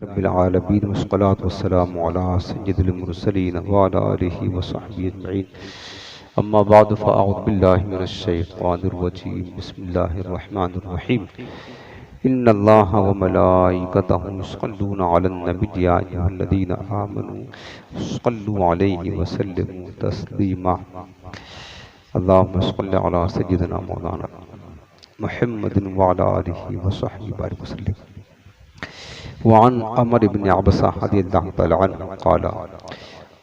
رب العالمين والصلاة والسلام على سيد المرسلين وعلى آله وصحبه أجمعين. أما بعد فأعوذ بالله من الشيطان الرجيم. بسم الله الرحمن الرحيم. إن الله وملائكته يصلون على النبي يا أيها الذين آمنوا صلوا عليه وسلموا تسليما. اللهم صل على سيدنا مولانا محمد وعلى آله وصحبه وسلم. وعن عمرو بن عبسة رضي الله تعالى عنه قال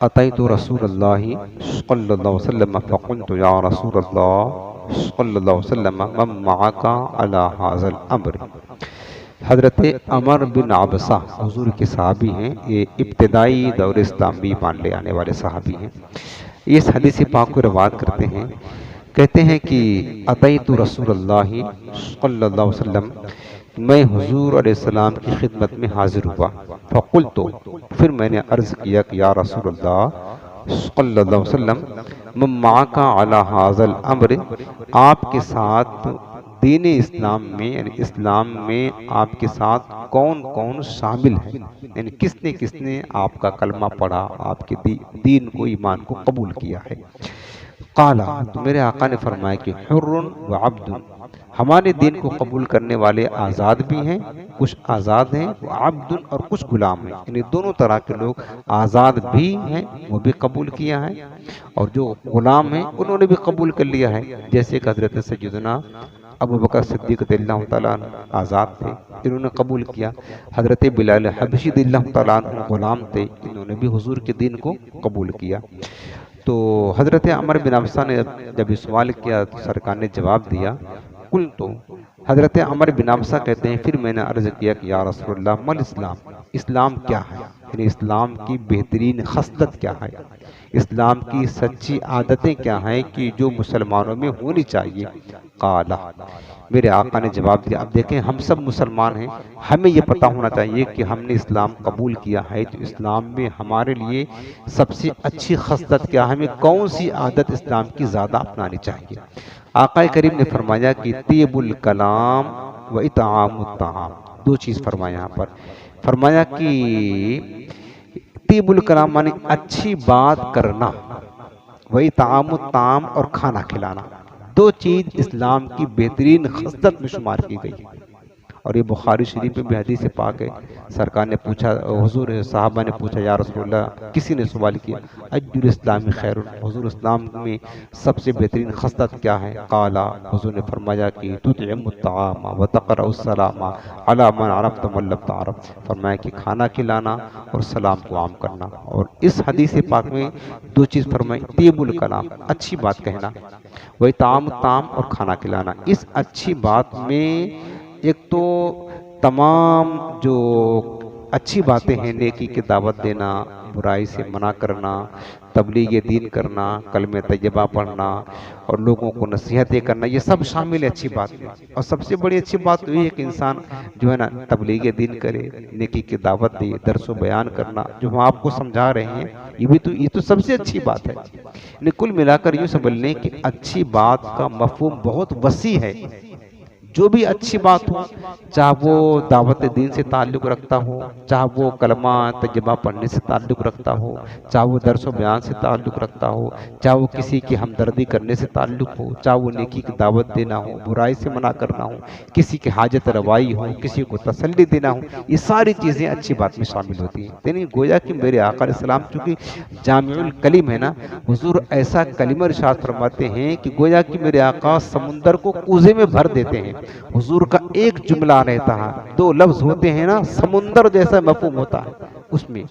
أتيت رسول الله صلى الله عليه وسلم فقلت يا رسول الله صلى الله عليه وسلم من معك على هذا الأمر. حضرت عمر بن عبسہ حضور کے صحابی ہیں. یہ ابتدائی دور اسلام بھی مان لے آنے والے صحابی ہیں. یہ اس حدیث پاک کو روایت کرتے ہیں. کہتے ہیں کہ اتیت رسول اللہ صلی اللہ علیہ وسلم، میں حضور علیہ السلام کی خدمت میں حاضر ہوا. فقلت، پھر میں نے عرض کیا کہ یا رسول اللہ صلی اللہ علیہ وسلم من معک علی ھذا الامر، آپ کے ساتھ دین اسلام میں یعنی اسلام میں آپ کے ساتھ کون کون شامل ہیں، یعنی کس نے آپ کا کلمہ پڑھا، آپ کے دین کو، ایمان کو قبول کیا ہے. قال، تو میرے آقا نے فرمایا کہ حر و عبد، ہمارے دین کو قبول کرنے والے آزاد بھی ہیں، کچھ آزاد ہیں، عبد اور کچھ غلام ہیں، یعنی دونوں طرح کے لوگ آزاد بھی ہیں، وہ بھی قبول کیا ہے، اور جو غلام ہیں انہوں نے بھی قبول کر لیا ہے. جیسے کہ حضرت سیدنا ابو بکر صدیق رضی اللہ تعالیٰ عنہ آزاد تھے، انہوں نے قبول کیا. حضرت بلال حبشی رضی اللہ تعالیٰ عنہ غلام تھے، انہوں نے بھی حضور کے دین کو قبول کیا. تو حضرت عمر بن عبسہ نے جب یہ سوال کیا تو سرکار نے جواب دیا. قلت، حضرت عمر بن عبسہ کہتے ہیں پھر میں نے عرض کیا کہ یا رسول اللہ مل اسلام، اسلام کیا ہے، یعنی اسلام کی بہترین خصلت کیا ہے، اسلام کی سچی عادتیں کیا ہیں کہ جو مسلمانوں میں ہونی چاہیے. قال، میرے آقا نے جواب دیا. اب دیکھیں ہم سب مسلمان ہیں، ہمیں یہ پتہ ہونا چاہیے کہ ہم نے اسلام قبول کیا ہے تو اسلام میں ہمارے لیے سب سے اچھی خصلت کیا ہے، ہمیں کون سی عادت اسلام کی زیادہ اپنانی چاہیے. آقا کریم نے فرمایا کہ طیب الکلام و اطعام الطعام، دو چیز فرمایا یہاں پر. فرمایا کہ طیب الکلام معنی اچھی بات کرنا، و اطعام الطعام اور کھانا کھلانا، دو چیز اسلام کی بہترین خصلت میں شمار کی گئی. اور یہ بخاری شریف میں بھی حدیث پاک ہے. سرکار نے پوچھا، حضور صحابہ نے پوچھا یا رسول اللہ، کسی نے سوال کیا اج الاسلام خیر، حضور اسلام میں سب سے بہترین خصلت کیا ہے؟ قال، حضور نے فرمایا کہ تطعم الطعام وتقرأ السلام علی من عرفت ومن لم تعرف، فرمایا کہ کھانا کھلانا اور سلام کو عام کرنا. اور اس حدیث پاک میں دو چیز فرمائی، طیب الکلام اچھی بات کہنا، و اطعام الطعام اور کھانا کھلانا. اس اچھی بات میں ایک تو تمام جو اچھی باتیں ہیں، نیکی کی دعوت دینا، برائی سے منع کرنا، تبلیغ دین کرنا، کلمہ طیبہ پڑھنا اور لوگوں کو نصیحتیں کرنا، یہ سب شامل ہے اچھی بات میں. اور سب سے بڑی اچھی بات تو یہ ہے کہ انسان جو ہے نا تبلیغ دین کرے، نیکی کی دعوت دے، درس و بیان کرنا جو ہم آپ کو سمجھا رہے ہیں، یہ تو سب سے اچھی بات ہے. یعنی کل ملا کر یوں سمجھ لیں کہ اچھی بات کا مفہوم بہت وسیع ہے. جو بھی اچھی بات ہو، چاہے وہ دعوت دین سے تعلق رکھتا ہو، چاہے وہ کلمہ طیبہ پڑھنے سے تعلق رکھتا ہو، چاہے وہ درس و بیان سے تعلق رکھتا ہو، چاہے وہ کسی کی ہمدردی کرنے سے تعلق ہو، چاہے وہ نیکی کی دعوت دینا ہو، برائی سے منع کرنا ہو، کسی کی حاجت روائی ہو، کسی کو تسلی دینا ہو، یہ ساری چیزیں اچھی بات میں شامل ہوتی ہیں. یعنی گویا کہ میرے آقا علیہ السلام چونکہ جامع الکلم ہے نا، حضور ایسا کلمہ ارشاد فرماتے ہیں کہ گویا کہ میرے آقا سمندر کو کوزے میں بھر دیتے ہیں. حضور کا ایک جملہ رہتا ہے، دو لفظ ہوتے ہیں نا، سمندر جیسا مفہوم ہوتا ہے، اس میں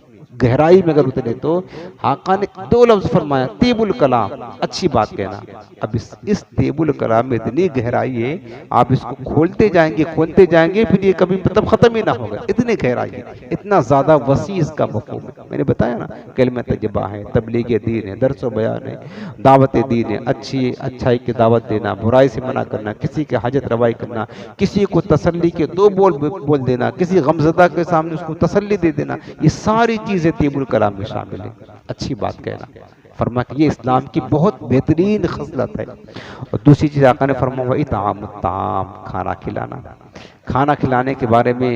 گہرائی میں اگر اترے تو آقا نے دو لفظ فرمایا، طیب الکلام اچھی بات کہنا. اب اس طیب الکلام میں اتنی گہرائی ہے، آپ اس کو کھولتے جائیں گے پھر یہ کبھی مطلب ختم ہی نہ ہوگا. اتنی گہرائی ہے، اتنا زیادہ وسیع اس کا مفہوم ہے. میں نے بتایا نا، کلمہ طیبہ ہے، تبلیغ دین ہے، درس و بیان ہے، دعوت دین ہے، اچھائی کی دعوت دینا، برائی سے منع کرنا، کسی کی حاجت روائی کرنا، کسی کو تسلی کے دو بول دینا، کسی غمزدہ کے سامنے اس کو تسلی دے دینا، یہ ساری چیزیں طیب الکلام میں شامل ہیں. اچھی بات کہنا. فرمایا کہ یہ اسلام کی بہت بہترین خصلت ہے۔ اور دوسری چیز آقا نے فرمایا وَإِطْعَامُ الطَّعَامِ، کھانا کھلانا۔ کھانا کھلانے کے بارے میں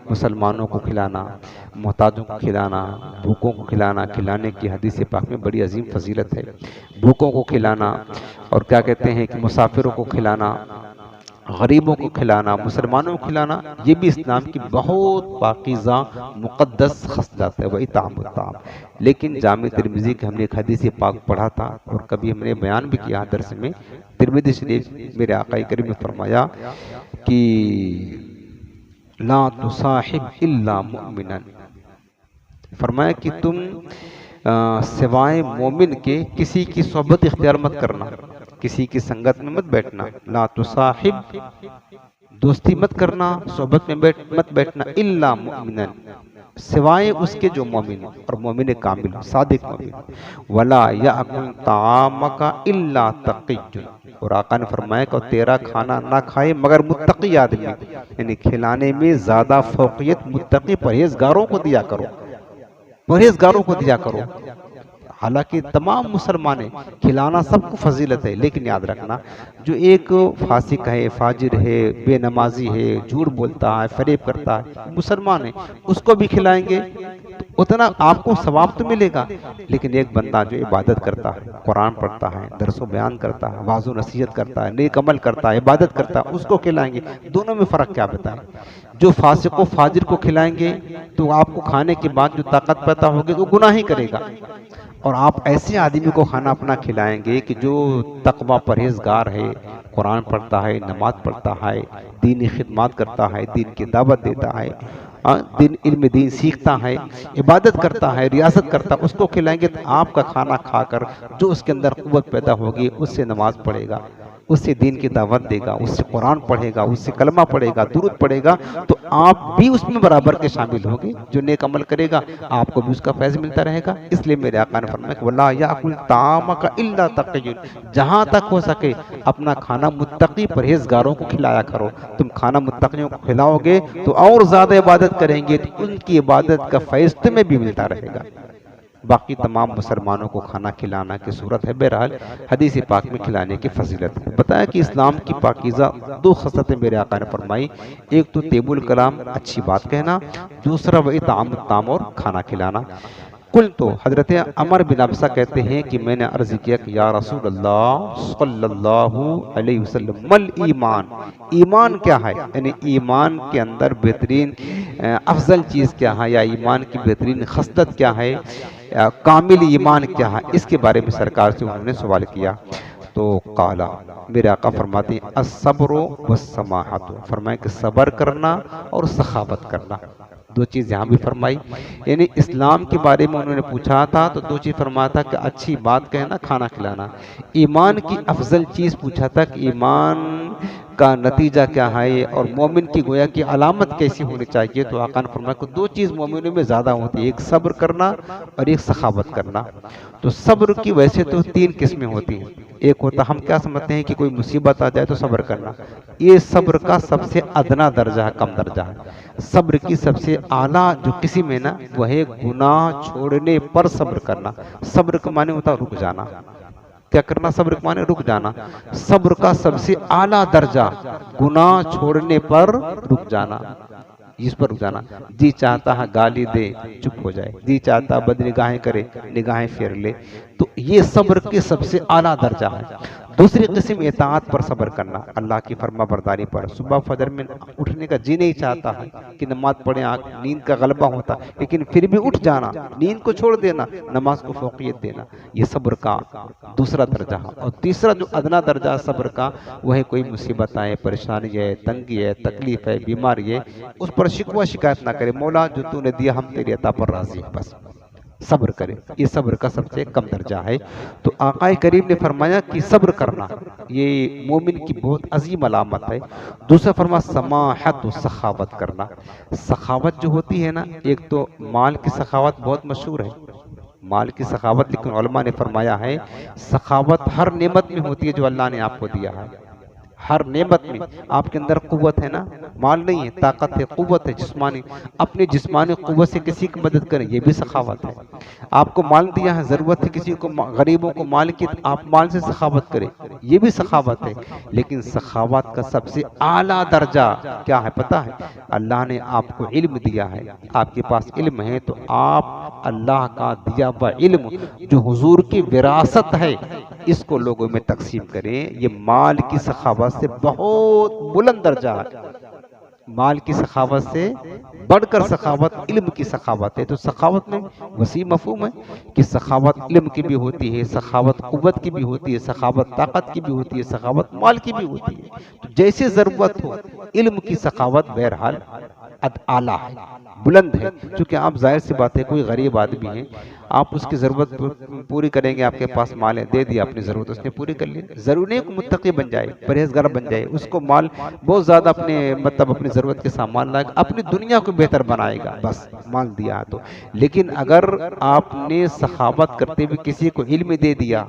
مسلمانوں کو کھلانا، محتاجوں کو کھلانا، بھوکوں کو کھلانا، کھلانے کی حدیث پاک میں بڑی عظیم فضیلت ہے۔ بھوکوں کو کھلانا، اور کیا کہتے ہیں کہ مسافروں کو کھلانا، غریبوں کو کھلانا، مسلمانوں کو کھلانا، یہ بھی اسلام کی بہت پاکیزہ مقدس خصلت ہے وَإِطْعَامُ الطَّعَامِ۔ لیکن جامع ترمذی کے ہم نے ایک حدیث پاک پڑھا تھا، اور کبھی ہم نے بیان بھی کیا درس میں، ترمذی شریف میرے آقا کریم نے فرمایا کہ لا تصاحب الا مؤمنا، فرمایا کہ تم سوائے مومن کے کسی کی صحبت اختیار مت کرنا، کسی کی سنگت میں مت بیٹھنا۔ لا تصاحب، دوستی مت کرنا، صحبت میں مت بیٹھنا، الا مؤمنا، سوائے اس کے جو مومن اور مومن کامل صادق مومن، ولا یاکل طعامک الا تقی، اور آقا نے فرمایا کہ تیرا کھانا نہ کھائے مگر متقی آدمی، یعنی کھلانے میں زیادہ فوقیت متقی پرہیزگاروں کو دیا کرو، پرہیزگاروں کو دیا کرو۔ حالانکہ تمام مسلمان ہیں، کھلانا سب کو فضیلت ہے، لیکن یاد رکھنا جو ایک فاسق ہے، فاجر ہے، بے نمازی ہے، جھوٹ بولتا ہے، فریب کرتا ہے، مسلمان ہے، اس کو بھی کھلائیں گے تو اتنا آپ کو ثواب تو ملے گا، لیکن ایک بندہ جو عبادت کرتا ہے، قرآن پڑھتا ہے، درس و بیان کرتا ہے، واعظ و نصیحت کرتا ہے، نیک عمل کرتا ہے، عبادت کرتا ہے، اس کو کھلائیں گے، دونوں میں فرق کیا بتائیں؟ جو فاسق و فاجر کو کھلائیں گے تو آپ کو کھانے کے بعد جو طاقت پیدا ہوگی تو گناہ ہی کرے گا، اور آپ ایسے آدمی کو کھانا اپنا کھلائیں گے کہ جو تقوی پرہیزگار ہے، قرآن پڑھتا ہے، نماز پڑھتا ہے، دینی خدمات کرتا ہے، دین کی دعوت دیتا ہے، علم دین سیکھتا ہے، عبادت کرتا ہے، ریاست کرتا ہے، اس کو کھلائیں گے تو آپ کا کھانا کھا کر جو اس کے اندر قوت پیدا ہوگی اس سے نماز پڑھے گا، اس سے دین کی دعوت دے گا، اس سے قرآن پڑھے گا، اس سے کلمہ پڑھے گا، درود پڑھے گا، تو آپ بھی اس میں برابر کے شامل ہوگے۔ جو نیک عمل کرے گا آپ کو بھی اس کا فیض ملتا رہے گا۔ اس لیے میرے آقا نے فرمایا کہ وَلَا يَأْكُلْ طَعَامَكَ إِلَّا تَقِيٌّ، جہاں تک ہو سکے اپنا کھانا متقی پرہیزگاروں کو کھلایا کرو۔ تم کھانا متقیوں کو کھلاؤ گے تو اور زیادہ عبادت کریں گے، تو ان کی عبادت کا فیض تمہیں بھی ملتا رہے گا۔ باقی تمام مسلمانوں کو کھانا کھلانا کی صورت ہے، بہرحال حدیث پاک میں کھلانے کی فضیلت ہے۔ بتایا کہ اسلام کی پاکیزہ دو خصلتیں میرے آقا نے فرمائی، ایک تو طیب الکلام، اچھی بات کہنا، دوسرا وإطعام الطعام، اور کھانا کھلانا۔ کل تو حضرت عمر بن ابسہ کہتے ہیں کہ میں نے عرض کیا کہ یا رسول اللہ صلی اللہ علیہ وسلم مل ایمان، ایمان کیا ہے، یعنی ایمان کے اندر بہترین افضل چیز کیا ہے، یا ایمان کی بہترین خصلت کیا ہے، کامل ایمان کیا ہے، اس کے بارے میں سرکار سے انہوں نے سوال کیا تو قالا، میرے آقا فرماتے ہیں الصبر والسماحت، فرمائے کہ صبر کرنا اور سخاوت کرنا، دو چیز یہاں بھی فرمائی۔ یعنی اسلام کے بارے میں انہوں نے پوچھا تھا تو دو چیز فرمایا تھا کہ اچھی بات کہنا، کھانا کھلانا۔ ایمان کی افضل چیز پوچھا تھا کہ ایمان کا نتیجہ کیا ہے اور مومن کی گویا کی علامت کیسی ہونی چاہیے، تو آقا نے فرمایا کہ دو چیز مومنوں میں زیادہ ہوتی ہے، ایک صبر کرنا اور ایک سخاوت کرنا۔ تو صبر کی ویسے تو تین قسمیں ہوتی ہیں، ایک ہوتا ہم کیا سمجھتے ہیں کہ کوئی مصیبت آ جائے تو صبر کرنا، یہ صبر کا سب سے ادنا درجہ ہے، کم درجہ ہے۔ صبر کی سب سے اعلیٰ جو قسم ہے نا وہ ہے گناہ چھوڑنے پر صبر کرنا۔ صبر کا معنی ہوتا ہے رک جانا، کیا کرنا، صبر کا معنی رک جانا۔ صبر کا سب سے اعلیٰ درجہ گناہ چھوڑنے پر رک جانا، اس پر رک جانا۔ جی چاہتا ہے گالی دے چپ ہو جائے، جی چاہتا بد نگاہیں کرے نگاہیں پھیر لے، تو یہ صبر کے سب سے اعلیٰ درجہ ہے۔ دوسری قسم اطاعت پر صبر کرنا، اللہ کی فرما برداری پر۔ صبح فجر میں اٹھنے کا جی نہیں چاہتا ہے کہ نماز پڑھیں، نیند کا غلبہ ہوتا لیکن پھر بھی اٹھ جانا، نیند کو چھوڑ دینا، نماز کو فوقیت دینا، یہ صبر کا دوسرا درجہ ہے۔ اور تیسرا جو ادنا درجہ ہے صبر کا وہ ہے کوئی مصیبت آئے، پریشانی ہے، تنگی ہے، تکلیف ہے، بیماری ہے، اس پر شکوہ شکایت نہ کرے، مولا جو تو نے دیا ہم تیری عطا پر راضی ہیں، بس صبر کرے، یہ صبر کا سب سے کم درجہ ہے۔ تو آقا کریم نے فرمایا کہ صبر کرنا یہ مومن کی بہت عظیم علامت ہے۔ دوسرا فرمایا سماحت و سخاوت کرنا، سخاوت جو ہوتی ہے نا، ایک تو مال کی سخاوت بہت مشہور ہے، مال کی سخاوت، لیکن علماء نے فرمایا ہے سخاوت ہر نعمت میں ہوتی ہے جو اللہ نے آپ کو دیا ہے، ہر نعمت میں۔ آپ کے اندر قوت ہے نا، مال نہیں ہے، طاقت ہے، قوت ہے جسمانی، اپنی جسمانی قوت سے کسی کی مدد کریں، یہ بھی سخاوت ہے۔ آپ کو مال دیا ہے، ضرورت ہے کسی کو، غریبوں کو مال کی، آپ مال سے سخاوت کریں، یہ بھی سخاوت ہے۔ لیکن سخاوت کا سب سے اعلیٰ درجہ کیا ہے پتہ ہے؟ اللہ نے آپ کو علم دیا ہے، آپ کے پاس علم ہے، تو آپ اللہ کا دیا ہوا علم جو حضور کی وراثت ہے اس کو لوگوں میں تقسیم کریں۔ یہ مال کی سخاوت سے بہت بلند درجہ ہے، مال کی سخاوت سے بڑھ کر سخاوت علم کی سخاوت ہے۔ تو سخاوت میں وسیع مفہوم ہے کہ سخاوت علم کی بھی ہوتی ہے، سخاوت قوت کی بھی ہوتی ہے، سخاوت طاقت کی بھی ہوتی ہے، سخاوت مال کی بھی ہوتی ہے۔ تو جیسے ضرورت ہو، علم کی سخاوت بہرحال اعلیٰ ہے، بلند ہے، چونکہ آپ ظاہر سی بات ہے کوئی غریب آدمی ہے، آپ اس کی ضرورت پوری کریں گے، آپ کے پاس مال ہے، دے دیا اپنی ضرورت اس نے پوری کر لی، ضروری نہیں کہ متقی بن جائے، پرہیزگار بن جائے، اس کو مال بہت زیادہ اپنی ضرورت کے سامان لائے گا، اپنی دنیا کو بہتر بنائے گا، بس مال دیا تو۔ لیکن اگر آپ نے سخاوت کرتے ہوئے کسی کو علم دے دیا،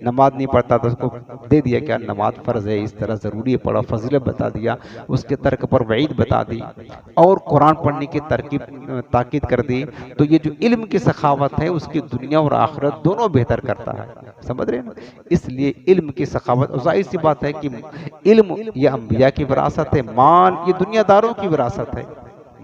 نماز نہیں پڑھتا تو اس کو دے دیا کہ نماز فرض ہے، اس طرح ضروری ہے، پڑھو، فضیلت بتا دیا، اس کے ترک پر وعید بتا دی، اور قرآن پڑھنے کی تاکید کر دی، تو یہ جو علم کی سخاوت ہے اس کی دنیا اور آخرت دونوں بہتر کرتا ہے، سمجھ رہے ہیں نا؟ اس لیے علم کی سخاوت، اور ظاہر سی بات ہے کہ علم یہ انبیاء کی وراثت ہے، مال یہ دنیا داروں کی وراثت ہے،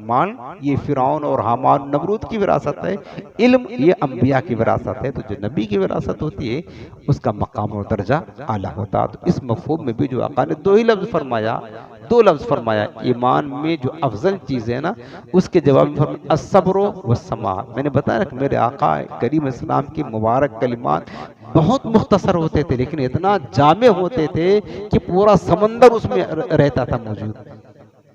مال یہ فرعون اور حامان نمرود کی وراثت ہے، علم یہ انبیاء کی وراثت ہے۔ تو جو نبی کی وراثت ہوتی ہے اس کا مقام اور درجہ اعلیٰ ہوتا ہے۔ تو اس مفہوم میں بھی جو آقا نے دو لفظ فرمایا، ایمان میں جو افضل چیز ہے نا اس کے جواب میں فرمایا الصبر والسماع۔ میں نے بتایا کہ میرے آقا کریم اسلام کی مبارک کلمات بہت مختصر ہوتے تھے لیکن اتنا جامع ہوتے تھے کہ پورا سمندر اس میں رہتا تھا موجود،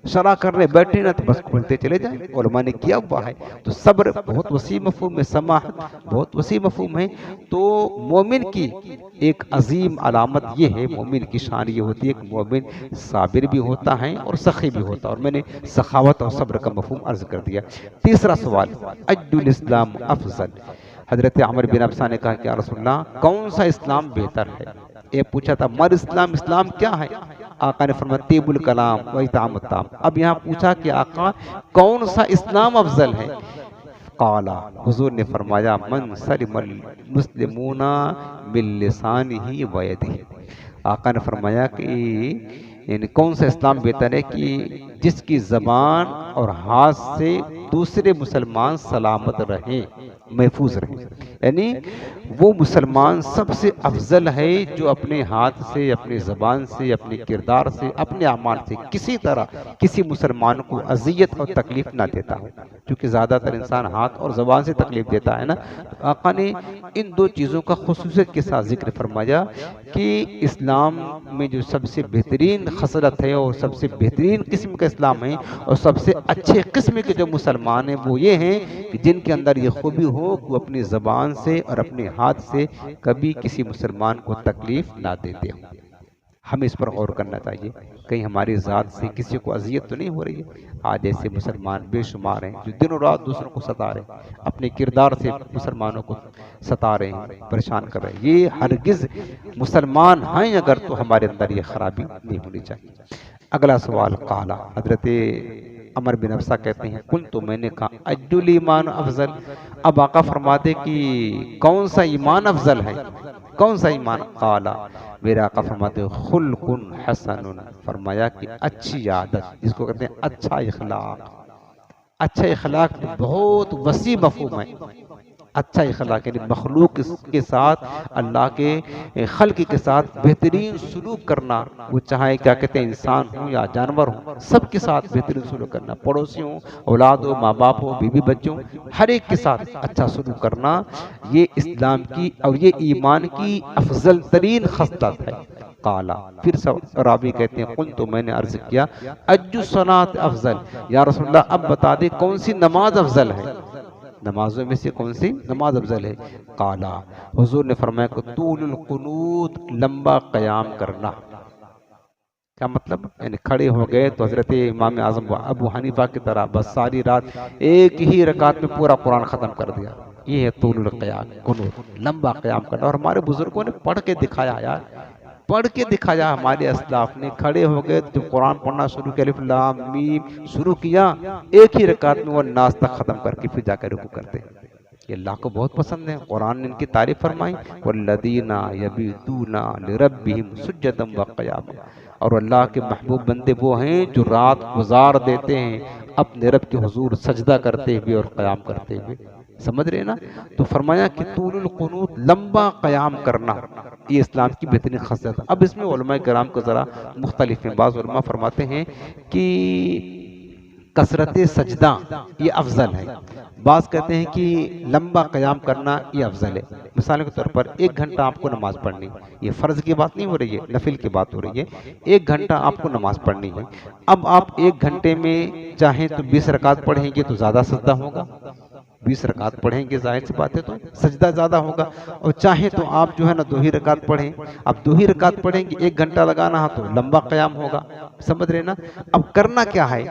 شرح کرنے بیٹھے نہ تو بس کھولتے چلے جائیں، علماء نے کیا ہوا ہے۔ تو صبر بہت وسیع مفہوم ہے، سماحت بہت وسیع مفہوم ہے۔ تو مومن کی ایک عظیم علامت یہ ہے، مومن کی شان یہ ہوتی ہے کہ مومن صابر بھی ہوتا ہے اور سخی بھی ہوتا ہے، اور میں نے سخاوت اور صبر کا مفہوم عرض کر دیا۔ تیسرا سوال، اج الاسلام افضل؟ حضرت عمر بن ابسہ نے کہا کہ یا رسول اللہ کون سا اسلام بہتر ہے؟ یہ پوچھا تھا مر اسلام کیا ہے؟ آقا نے فرمایا طیب الکلام و اطعام الطعام۔ اب یہاں پوچھا کہ آقا کون سا اسلام افضل ہے؟ قال، حضور نے فرمایا من سلم المسلمون من لسانہ و یدہ۔ آقا نے فرمایا کہ یعنی کون سا اسلام بہتر ہے کہ جس کی زبان اور ہاتھ سے دوسرے مسلمان سلامت رہیں، محفوظ رہیں، یعنی وہ مسلمان سب سے افضل ہے جو اپنے ہاتھ سے، اپنی زبان سے، اپنے کردار سے، اپنے اعمال سے کسی طرح کسی مسلمان کو اذیت اور تکلیف نہ دیتا ہو، کیونکہ زیادہ تر انسان ہاتھ اور زبان سے تکلیف دیتا ہے نا۔ آقا نے ان دو چیزوں کا خصوصیت کے ساتھ ذکر فرمایا کہ اسلام میں جو سب سے بہترین خصلت ہے اور سب سے بہترین قسم کا اسلام ہے اور سب سے اچھے قسم کے جو مسلمان ہیں وہ یہ ہیں کہ جن کے اندر یہ خوبی ہو کہ وہ اپنی زبان سے اور اپنے ہاتھ سے کبھی کسی مسلمان کو تکلیف نہ دیتے ہوں۔ ہمیں اس پر غور کرنا چاہیے، کہیں ہماری ذات سے کسی کو اذیت تو نہیں ہو رہی ہے۔ آج ایسے مسلمان بے شمار ہیں جو دن و رات دوسروں کو ستا رہے ہیں، اپنے کردار سے مسلمانوں کو ستا رہے ہیں، پریشان کر رہے ہیں۔ یہ ہرگز مسلمان ہیں اگر تو ہمارے اندر یہ خرابی نہیں ہونی چاہیے۔ اگلا سوال، قال، حضرت عمر بن ابسہ کہتے ہیں قلت، تو میں نے کہا اجل ایمان افضل؟ اب آقا فرماتے کہ کون سا ایمان افضل ہے، کون سا ایمان؟ قال، میرے آقا فرماتے خلق حسن، فرمایا کہ اچھی عادت، جس کو کہتے ہیں اچھا اخلاق۔ اچھا اخلاق بہت وسیع مفہوم ہے۔ اچھا اخلاق یعنی مخلوق کے ساتھ، اللہ کے خلق کے ساتھ بہترین سلوک کرنا، وہ چاہے کیا کہتے ہیں انسان ہوں یا جانور ہوں، سب کے ساتھ بہترین سلوک کرنا، پڑوسی ہوں، اولاد ہو، ماں باپ ہو، بیوی بچوں، ہر ایک کے ساتھ اچھا سلوک کرنا، یہ اسلام کی اور یہ ایمان کی افضل ترین خصلت ہے۔ قالا، پھر راوی کہتے ہیں قلت، تو میں نے عرض کیا اج الصلاۃ افضل؟ یا رسول اللہ اب بتا دے کون سی نماز افضل ہے، نمازوں میں سے کون سی نماز افضل ہے؟ قالا، حضور نے فرمایا کہ طول القنوت، لمبا قیام کرنا۔ کیا مطلب؟ یعنی کھڑے ہو گئے تو حضرت امام اعظم ابو حنیفہ کی طرح بس ساری رات ایک ہی رکعت میں پورا قرآن ختم کر دیا، یہ ہے طول القیام، قنوت، لمبا قیام کرنا۔ اور ہمارے بزرگوں نے پڑھ کے دکھایا یار، پڑھ کے دکھایا، ہمارے اسلاف نے کھڑے ہو گئے تو قرآن پڑھنا شروع کیا، الف لام میم شروع کیا، ایک ہی رکعت میں وہ ناس تک ختم کر کے پھر جا کر رکوع کرتے۔ یہ اللہ کو بہت پسند ہے، قرآن نے ان کی تعریف فرمائی، والذین یبیتون لربہم سجدا وقیاما، اور اللہ کے محبوب بندے وہ ہیں جو رات گزار دیتے ہیں اپنے رب کے حضور سجدہ کرتے ہوئے اور قیام کرتے ہوئے، سمجھ رہے نا؟ تو فرمایا کہ طول القنوت، لمبا قیام کرنا، یہ اسلام کی بہترین خاصیت ہے۔ اب اس میں علماء کرام کو ذرا مختلف ہیں، بعض علماء فرماتے ہیں کہ کثرت سجدہ یہ افضل ہے، بعض کہتے ہیں کہ لمبا قیام کرنا یہ افضل ہے۔ مثال کے طور پر 1 گھنٹہ آپ کو نماز پڑھنی، یہ فرض کی بات نہیں ہو رہی ہے، نفل کی بات ہو رہی ہے، 1 گھنٹہ آپ کو نماز پڑھنی ہے۔ اب آپ 1 گھنٹے میں چاہیں تو 20 رکعت پڑھیں گے تو زیادہ سجدہ ہوگا، 20 رکعت پڑھیں گے ظاہر سی بات ہے تو سجدہ زیادہ ہوگا، اور چاہیں تو آپ جو ہے نا 2 ہی رکعت پڑھیں، اب 2 ہی رکعت پڑھیں گے 1 گھنٹہ لگانا ہے تو لمبا قیام ہوگا، سمجھ رہے نا؟ اب کرنا کیا ہے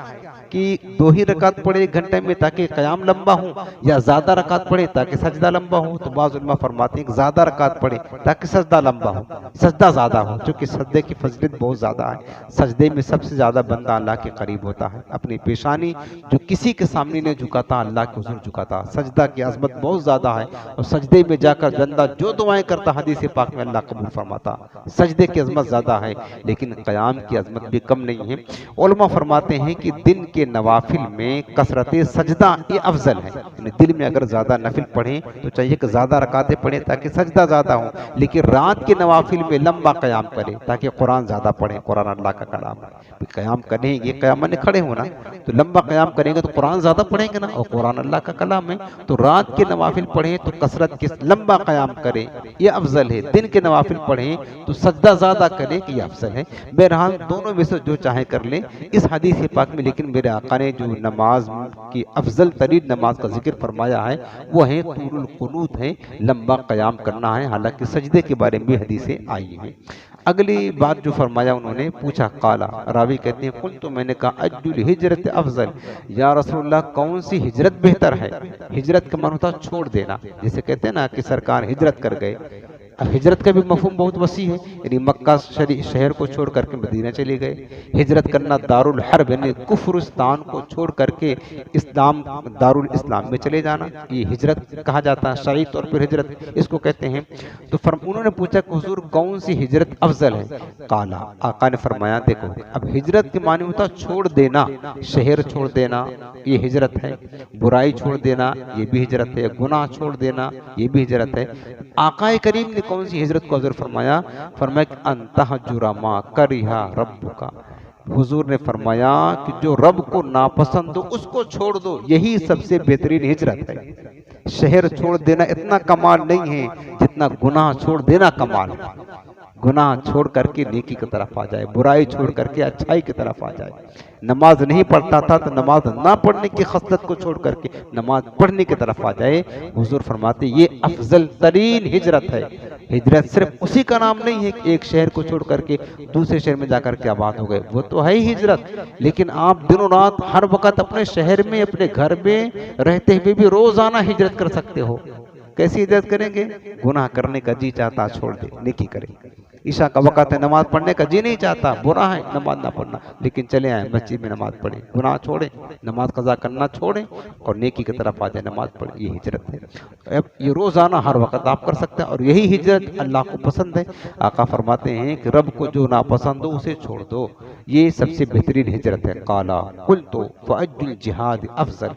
کہ 2 ہی رکعت پڑھے 1 گھنٹے میں تاکہ قیام لمبا ہو، یا زیادہ رکعت پڑھے تاکہ سجدہ لمبا ہو؟ تو بعض علماء فرماتے ہیں کہ زیادہ رکعت پڑھے تاکہ سجدہ لمبا ہو، سجدہ زیادہ ہو، چونکہ سجدے کی فضیلت بہت زیادہ ہے، سجدے میں سب سے زیادہ بندہ اللہ کے قریب ہوتا ہے، اپنی پیشانی جو کسی کے سامنے نہیں جھکاتا اللہ کے حضور جھکاتا، سجدہ کی عظمت بہت زیادہ ہے، اور سجدے میں جا کر بندہ جو دعائیں کرتا حدیث پاک میں اللہ قبول فرماتا، سجدے کی عظمت زیادہ ہے لیکن قیام کی عظمت بھی کم نہیں ہے۔ علماء فرماتے ہیں کہ دن کے نوافل میں کثرت سجدہ یہ افضل ہے، یعنی دل میں اگر زیادہ نفل پڑھیں تو چاہیے کہ زیادہ رکعتیں پڑھیں تاکہ سجدہ زیادہ ہو، لیکن رات کے نوافل میں لمبا قیام کریں تاکہ قرآن زیادہ پڑھیں، قرآن اللہ کا کلام ہے، قیام کریں گے قیام میں کھڑے ہونا تو لمبا قیام کریں گے تو قرآن زیادہ پڑھیں گے نا، اور قرآن اللہ کا کلام ہے، تو رات کے نوافل پڑھیں تو کثرت کے لمبا قیام کریں یہ افضل ہے، دن کے نوافل پڑھیں تو سجدہ زیادہ کریں کہ یہ افضل ہے۔ بہرحال دونوں میں سے جو چاہے کر لیں اس حدیث پاک میں، لیکن میرے آقا نے جو نماز کی افضل ترین نماز کا ذکر فرمایا ہے وہ ہے طول القنوت ہے، لمبا قیام کرنا ہے، حالانکہ سجدے کے بارے میں حدیثیں آئی ہیں۔ اگلی بات جو فرمایا انہوں نے پوچھا، قالا، راوی کہتے ہیں قلت، تو میں نے کہا اج الہجرت افضل، یا رسول اللہ کون سی ہجرت بہتر ہے؟ ہجرت کا معنی ہوتا چھوڑ دینا، جیسے کہتے ہیں نا کہ سرکار ہجرت کر گئے، اب ہجرت کا بھی مفہوم بہت وسیع ہے، یعنی مکہ شہر کو چھوڑ کر کے مدینہ چلے گئے، ہجرت کرنا دار الحرب یعنی کفرستان کو چھوڑ کر کے اسلام دار الاسلام میں چلے جانا، یہ ہجرت کہا جاتا ہے، شرعی طور پر ہجرت اس کو کہتے ہیں۔ تو انہوں نے پوچھا کہ حضور کون سی ہجرت افضل ہے؟ قالا، آقا نے فرمایا دیکھو اب ہجرت کے معنی ہوتا چھوڑ دینا، شہر چھوڑ دینا یہ ہجرت ہے، برائی چھوڑ دینا یہ بھی ہجرت ہے، گناہ چھوڑ دینا یہ بھی ہجرت ہے۔ آقا کریم نے کون سی ہجرت کو حضور فرمایا؟ فرمایا کہ ان تہجر ما کرہ ربک، حضور نے فرمایا کہ جو رب کو ناپسند ہو اس کو چھوڑ دو، یہی سب سے بہترین ہجرت ہے۔ شہر چھوڑ دینا اتنا کمال نہیں ہے جتنا گناہ چھوڑ دینا کمال ہے، گناہ چھوڑ کر کے نیکی کی طرف آ جائے، برائی چھوڑ کر کے اچھائی کی طرف آ جائے، نماز نہیں پڑھتا تھا تو نماز نہ پڑھنے کی خصلت کو چھوڑ کر کے نماز پڑھنے کی طرف آ جائے، حضور فرماتے یہ افضل ترین ہجرت ہے۔ ہجرت صرف اسی کا نام نہیں ہے کہ ایک شہر کو چھوڑ کر کے دوسرے شہر میں جا کر کے آباد ہو گئے، وہ تو ہے ہی ہجرت، لیکن آپ دنوں رات ہر وقت اپنے شہر میں اپنے گھر میں رہتے ہوئے بھی روزانہ ہجرت کر سکتے ہو۔ کیسی ہجرت کریں گے؟ گناہ کرنے کا جی چاہتا چھوڑ دے، نیکی کرے، عشاء کا وقت ہے نماز پڑھنے کا جی نہیں چاہتا، برا ہے نماز نہ پڑھنا، لیکن چلے آئیں مسجد میں نماز پڑھیں، گناہ چھوڑیں، نماز قضا کرنا چھوڑیں اور نیکی کی طرف آ جائیں، نماز پڑھیں، یہ ہجرت ہے۔ اب یہ روزانہ ہر وقت آپ کر سکتے ہیں اور یہی ہجرت اللہ کو پسند ہے۔ آقا فرماتے ہیں کہ رب کو جو ناپسند ہو اسے چھوڑ دو، یہ سب سے بہترین ہجرت ہے۔ قالا قلت فأج الجہاد افضل،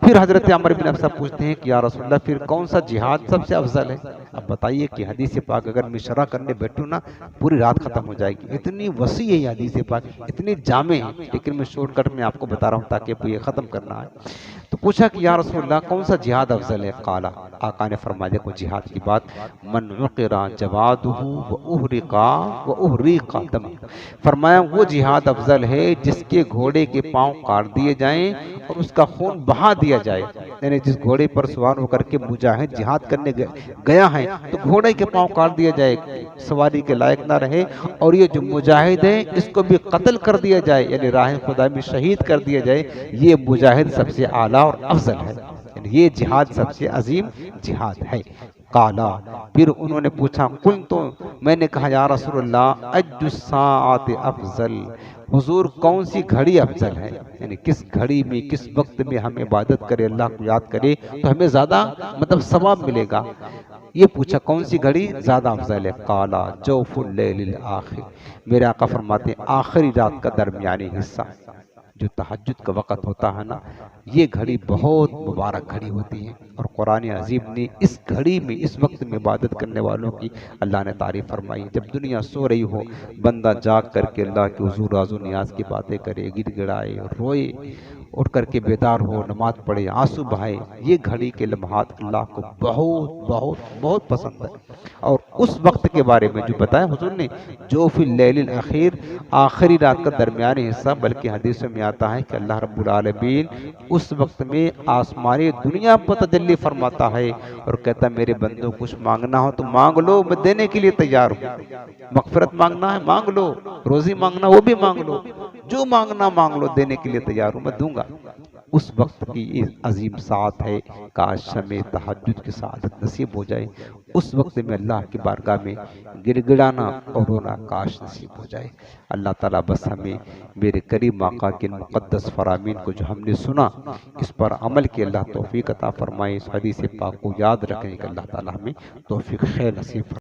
پھر حضرت عمر بن ابسہ پوچھتے ہیں کہ یا رسول اللہ پھر کون سا جہاد سب سے افضل ہے؟ اب بتائیے کہ حدیث پاک اگر میں شرح کرنے بیٹھوں نا پوری رات ختم ہو جائے گی، اتنی وسیع ہے یہ حدیث پاک، اتنی جامع ہے، لیکن میں شارٹ کٹ میں آپ کو بتا رہا ہوں تاکہ یہ ختم کرنا ہے۔ تو پوچھا کہ یا رسول اللہ کون سا جہاد افضل ہے؟ قالا، آقا نے فرمایا دیکھو جہاد کی بات، من عقر جوادہ واحرق واحرق دمہ، فرمایا وہ جہاد افضل ہے جس کے گھوڑے کے پاؤں کاٹ دیے جائیں اور اس کا خون بہا دیا جائے، یعنی جس گھوڑے پر سوار ہو کر کے مجاہد جہاد کرنے گیا ہے تو گھوڑے کے پاؤں کاٹ دیا جائے، سواری کے لائق نہ رہے، اور یہ جو مجاہد ہے اس کو بھی قتل کر دیا جائے، یعنی راہ خدا میں شہید کر دیا جائے، یہ مجاہد سب سے اعلیٰ اور افضل ہے، یعنی یہ جہاد سب سے عظیم جہاد ہے۔ قالا، پھر انہوں نے پوچھا قلت، تو میں نے کہا یا رسول اللہ اج الساعات افضل، حضور کون سی گھڑی افضل ہے، یعنی کس گھڑی میں کس وقت میں ہم عبادت کرے، اللہ کو یاد کرے تو ہمیں زیادہ ثواب ملے گا۔ یہ پوچھا کون سی گھڑی زیادہ افضل ہے، قالا جوف اللیل الاخر، میرے آقا فرماتے ہیں آخری رات کا درمیانی حصہ، جو تہجد کا وقت ہوتا ہے نا، یہ گھڑی بہت مبارک گھڑی ہوتی ہے، اور قرآن عظیم نے اس گھڑی میں اس وقت میں عبادت کرنے والوں کی اللہ نے تعریف فرمائی۔ جب دنیا سو رہی ہو، بندہ جاگ کر کے اللہ کے حضور راز و نیاز کی باتیں کرے، گڑ گڑائے، روئے، اٹھ کر کے بیدار ہو، نماز پڑھے، آنسو بہائے، یہ گھڑی کے لمحات اللہ کو بہت بہت بہت پسند ہے۔ اور اس وقت کے بارے میں جو بتایا حضور نے، جو فی اللیل الاخیر، آخری رات کا درمیانی حصہ، بلکہ حدیث میں آتا ہے کہ اللہ رب العالمین اس وقت میں آسمانی دنیا پر تجلی فرماتا ہے اور کہتا ہے میرے بندوں کچھ مانگنا ہو تو مانگ لو، میں دینے کے لیے تیار ہوں۔ مغفرت مانگنا ہے مانگ لو، روزی مانگنا وہ بھی مانگ لو، جو مانگنا مانگ لو، دینے کے لیے تیار ہوں، میں دوں گا۔ اس وقت کی یہ عظیم ساعت ہے، کاش ہمیں تہجد کی سعادت نصیب ہو جائے، اس وقت میں اللہ کی بارگاہ میں گڑ گڑانا اور رونا کاش نصیب ہو جائے۔ اللہ تعالیٰ بس ہمیں میرے کریم آقا کے مقدس فرامین کو جو ہم نے سنا، اس پر عمل کی اللہ توفیق عطا فرمائے، اس حدیث پاک کو یاد رکھیں کہ اللہ تعالیٰ ہمیں توفیق خیر نصیب فرمائے۔